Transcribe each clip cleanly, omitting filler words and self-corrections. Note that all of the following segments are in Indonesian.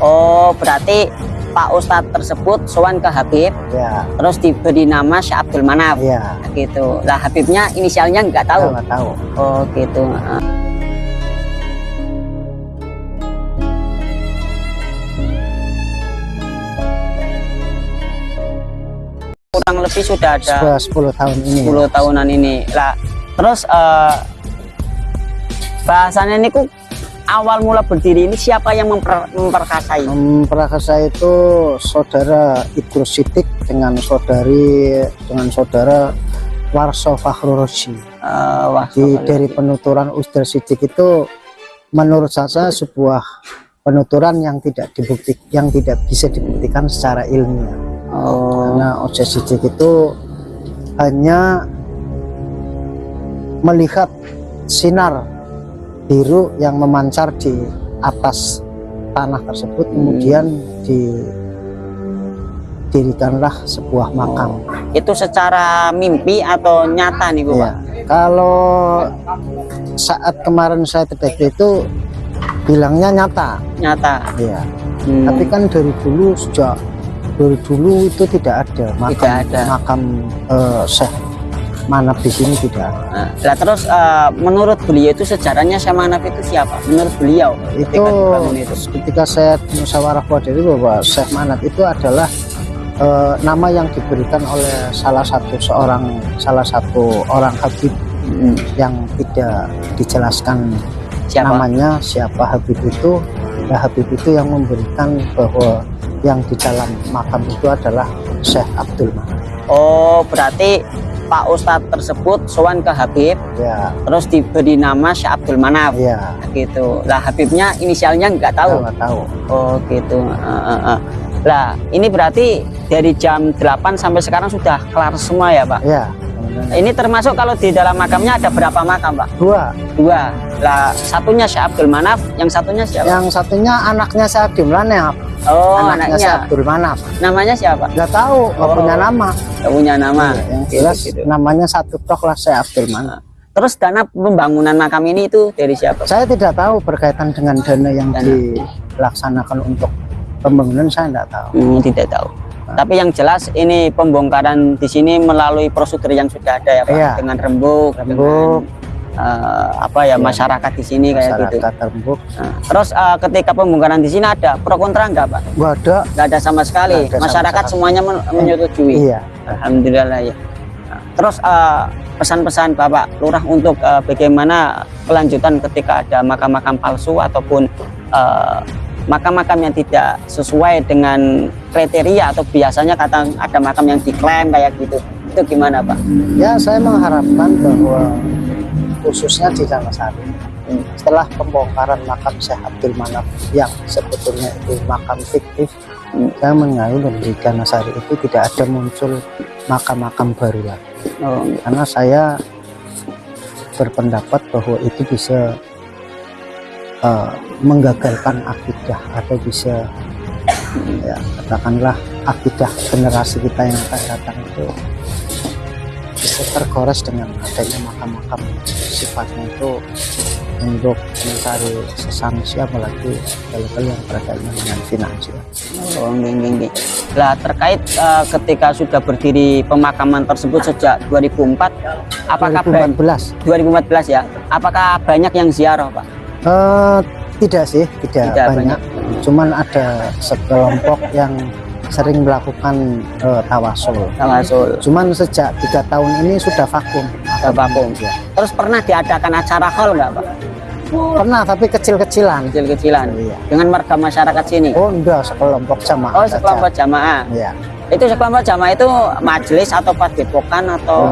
Oh, berarti Pak Ustadz tersebut sowan ke Habib, Ya, terus diberi nama Syekh Abdul Manaf, ya. gitu. Lah Habibnya inisialnya nggak tahu. Nggak tahu. Oh, gitu. Kurang lebih sudah ada 10 tahun ini. 10 tahunan ini. Lah, terus bahasannya ini awal mula berdiri ini siapa yang memperkasai? Memperkasa itu saudara Idrus Siddiq dengan saudara Warso Fakhrul Razi. Dari penuturan Idrus Siddiq itu menurut saya sebuah penuturan yang tidak bisa dibuktikan secara ilmiah. Karena Idrus Siddiq itu hanya melihat sinar biru yang memancar di atas tanah tersebut, kemudian didirikanlah sebuah makam. Itu secara mimpi atau nyata nih Bu? Ya, kalau saat kemarin saya terdeteksi itu bilangnya nyata. Ya. Tapi kan dari dulu itu tidak ada makam Syekh Manaf di sini, tidak. Nah, terus menurut beliau itu sejarahnya Syekh Manaf itu siapa? Menurut beliau itu ketika saya musyawarah Qadir bahwa Syekh Manaf itu adalah nama yang diberikan oleh salah satu orang Habib yang tidak dijelaskan namanya siapa Habib itu. Ya, Habib itu yang memberikan bahwa yang di dalam makam itu adalah Syekh Abdul Manaf. Oh, berarti Pak Ustadz tersebut sowan ke Habib, ya, terus diberi nama Syekh Abdul Manaf, ya, gitu. Lah Habibnya inisialnya nggak tahu. Nggak tahu. Oh, gitu. Lah ini berarti dari jam 8 sampai sekarang sudah kelar semua ya Pak? Ya. Ini termasuk kalau di dalam makamnya ada berapa makam Pak? Dua. Lah satunya Syekh Abdul Manaf, yang satunya siapa? Yang satunya anaknya Syekh Abdul Manaf. Oh, anaknya Syekh Abdul Manaf. Namanya siapa? Nggak tahu, nggak punya nama. Nggak punya nama. Ya, yang jelas namanya satu tok lah, Syekh Abdul Manaf. Terus dana pembangunan makam ini itu dari siapa? Saya tidak tahu berkaitan dengan dana yang dilaksanakan untuk pembangunan, saya tidak tahu. Tidak tahu. Tapi yang jelas ini pembongkaran di sini melalui prosedur yang sudah ada ya Pak, iya, dengan rembuk, dengan masyarakat di sini kayak gitu. Rembuk. Terus ketika pembongkaran di sini ada pro kontra nggak Pak? Nggak ada sama sekali. Masyarakat semuanya menyetujui. Iya. Alhamdulillah ya. Terus pesan-pesan Bapak Lurah untuk bagaimana kelanjutan ketika ada makam-makam palsu ataupun makam-makam yang tidak sesuai dengan kriteria atau biasanya ada makam yang diklaim kayak gitu, itu gimana Pak? Ya, saya mengharapkan bahwa khususnya di Ganasari setelah pembongkaran makam Syekh Abdul Manaf yang sebetulnya itu makam fiktif, saya mengayu dan di Ganasari itu tidak ada muncul makam-makam baru lagi. Karena saya berpendapat bahwa itu bisa menggagalkan akidah atau bisa ya katakanlah akidah generasi kita yang akan datang itu bisa tergores dengan adanya makam-makam sifatnya itu untuk mencari sesangsi, apalagi hal-hal yang berkaitan dengan finansial. Lah terkait ketika sudah berdiri pemakaman tersebut sejak 2004, apakah 2014 ya? Apakah banyak yang ziarah Pak? Tidak sih, tidak banyak. Cuman ada sekelompok yang sering melakukan tawasul. Cuman sejak 3 tahun ini sudah vakum. Ya. Terus pernah diadakan acara hall nggak Pak? Pernah, tapi kecil-kecilan. Iya. Dengan warga masyarakat sini? Oh enggak, sekelompok jamaah. Oh, sekelompok jamaah. Iya. Itu sekelompok jamaah itu majelis atau padepokan atau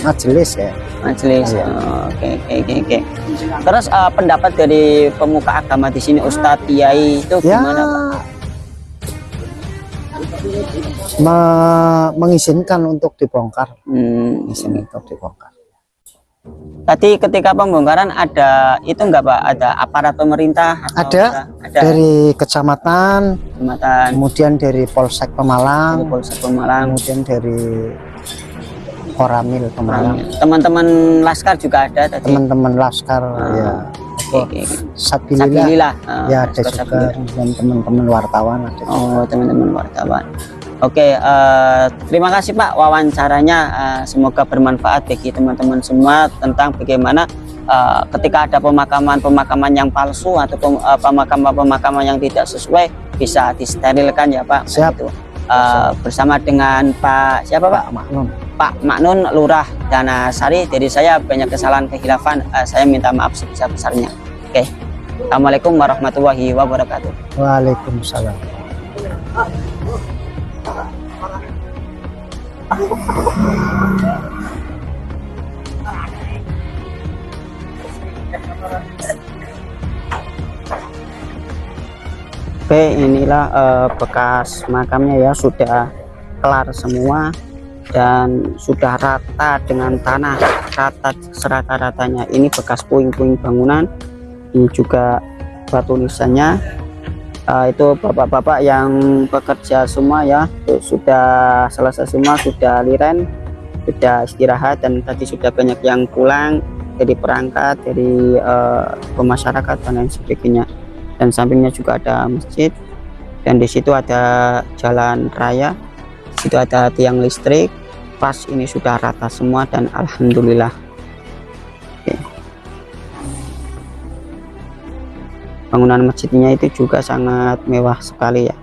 majelis ya? Majelis. Ya. Oke. Terus pendapat dari pemuka agama di sini, Ustadz, Kiai itu gimana Pak? Mengizinkan untuk dibongkar. Izin untuk dibongkar. Tadi ketika pembongkaran ada itu enggak Pak? Ada aparat pemerintah? Ada. Dari kecamatan, kemudian dari Polsek Pemalang, kemudian dari Koramil Pemalang. Teman-teman Laskar juga ada tadi? Teman-teman Laskar ya. oke. Sabilillah. Sabilillah. Ya ada Posko juga Sabilillah. kemudian teman-teman wartawan ada juga. Oh, teman-teman wartawan. Oke, terima kasih Pak wawancaranya. Semoga bermanfaat bagi teman-teman semua tentang bagaimana ketika ada pemakaman yang palsu atau pemakaman yang tidak sesuai bisa disterilkan ya Pak. Siap. Gitu. Bersama dengan Pak siapa Pak? Maknun. Pak Maknun Lurah Danasari. Jadi saya banyak kesalahan kehilafan, saya minta maaf sebesar-besarnya. Oke. Assalamualaikum warahmatullahi wabarakatuh. Waalaikumsalam. Oke, inilah bekas makamnya ya, sudah kelar semua dan sudah rata dengan tanah, rata serata-ratanya. Ini bekas puing-puing bangunan, ini juga batu nisannya. Itu bapak-bapak yang bekerja semua ya, itu sudah selesai semua, sudah liren, sudah istirahat, dan tadi sudah banyak yang pulang dari perangkat, dari pemasyarakat dan lain sebagainya. Dan sampingnya juga ada masjid, dan di situ ada jalan raya, di situ ada tiang listrik. Pas ini sudah rata semua dan alhamdulillah. Oke. Bangunan masjidnya itu juga sangat mewah sekali ya.